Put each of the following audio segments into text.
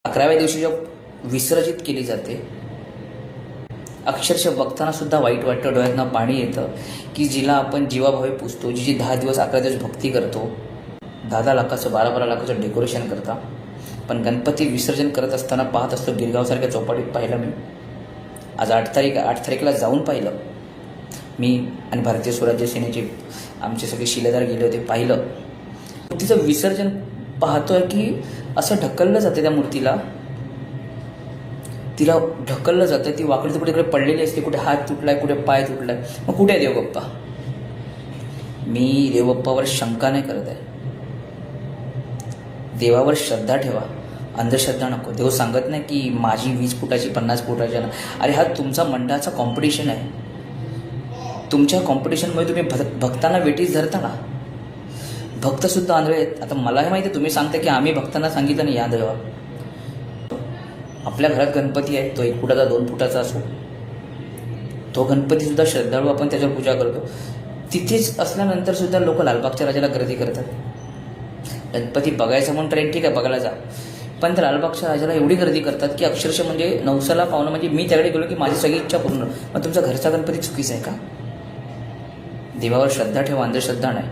11व्या दिवशी जेव्हा विसर्जित केली जाते, अक्षरशः बघताना सुद्धा वाईट वाटतं, डोळ्यातनं पाणी येतं की जिला आपण जीवाभावे पुजतो, जी 10 दिवस 11 दिवस भक्ती करतो, 10-10 लाखाचं 12-12 लाखाचं डेकोरेशन करता, पण गणपती विसर्जन करत असताना पाहत असतो गिरगावसारख्या चौपाटीत पाहिलं मी. आज 8 तारीखला जाऊन पाहिलं मी आणि भारतीय स्वराज्य सेनेचे आमचे सगळे शिलेदार गेले होते, पाहिलं मूर्तीचं विसर्जन पाहतोय की असं ढकललं जाते त्या मूर्तीला, तिला ढकललं जातं, ती वाकडी तिकडे इकडे पडलेली असते, कुठे हात तुटलाय, कुठे पाय तुटलाय. मग कुठे आहे देवबाप्पा? मी देवबाप्पावर शंका नाही करत आहे. देवावर श्रद्धा ठेवा, अंधश्रद्धा नको. देव सांगत नाही की माझी 20 फुटाची 50 फुटाची. अरे हा तुमचा मंडळाचा कॉम्पिटिशन आहे. तुमच्या कॉम्पिटिशनमुळे तुम्ही भक्तांना वेटीस धरता ना. भक्तसुद्धा आंधळे आहेत. आता मला हे माहिती आहे, तुम्ही सांगता की आम्ही भक्तांना सांगितलं नाही या देवा. आपल्या घरात गणपती आहे, तो 1 फुटाचा 2 फुटाचा असो, तो गणपतीसुद्धा श्रद्धाळू आपण त्याच्यावर पूजा करतो. तिथेच असल्यानंतर सुद्धा लोक लालबागच्या राजाला गर्दी करतात. गणपती बघायचं म्हणून ट्रेन ठीक आहे, बघायला जा, पण त्या लालबागच्या राजाला एवढी गर्दी करतात की अक्षरशः म्हणजे नवसाला पावणं, म्हणजे मी त्याकडे गेलो की माझी सगळी इच्छा पूर्ण. मग तुमचा घरचा गणपती चुकीचा आहे का? देवावर श्रद्धा ठेवा, अंधश्रद्धा नाही.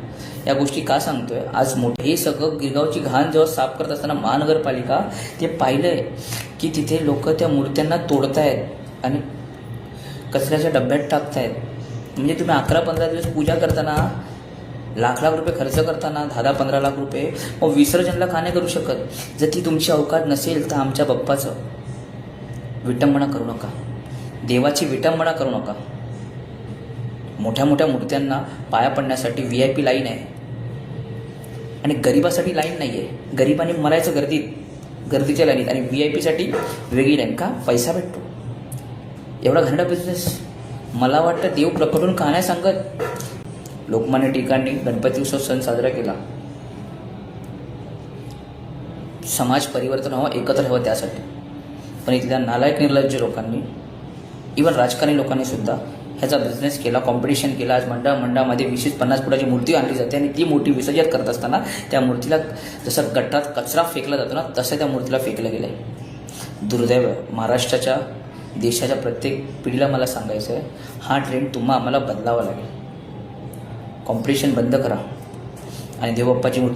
या गोष्टी का सांगतोय? आज मोठे हे सगळं गिरगावची घाण जेव्हा साफ करत असताना महानगरपालिका ते पाहिलंय की तिथे लोक त्या मूर्त्यांना तोडतायत आणि कचऱ्याच्या डब्यात टाकतायत. म्हणजे तुम्ही 11-15 दिवस पूजा करताना, लाख रुपये खर्च करताना, 10-15 लाख रुपये, मग विसर्जनला का नाही करू शकत? जर ती तुमची अवकात नसेल तर आमच्या बाप्पाचं विटंबना करू नका, देवाची विटंबना करू नका. मोठ्या मोठ्या मूर्त्यांना पाया पडण्यासाठी VIP लाईन आहे आणि गरिबासाठी लाईन नाही आहे. गरिबांनी मरायचं गर्दीच्या लाईनीत आणि VIPसाठी वेगळी लाईन. का? पैसा भेटतो. एवढा घाणेरडा बिझनेस. मला वाटतं देव प्रकटून का नाही सांगत? लोकमान्य टिळकांनी गणपती उत्सव सण साजरा केला, समाज परिवर्तन व्हावं, एकत्र व्हावं त्यासाठी. पण इथल्या नालायक निर्लज्ज लोकांनी, इव्हन राजकारणी लोकांनी सुद्धा ह्याचा बिझनेस केला, कॉम्पिटिशन केला. आज मंडळामध्ये 20-50 फुटाची मूर्ती आणली जाते आणि ती मूर्ती विसर्जित करत असताना त्या मूर्तीला जसं गटारात कचरा फेकला जातो ना, तसं त्या मूर्तीला फेकलं गेलं आहे. दुर्दैव. महाराष्ट्राच्या, देशाच्या प्रत्येक पिढीला मला सांगायचं आहे, हा ट्रेंड आम्हाला बदलावा लागेल. कॉम्पिटिशन बंद करा आणि देवबाप्पाची मूर्ती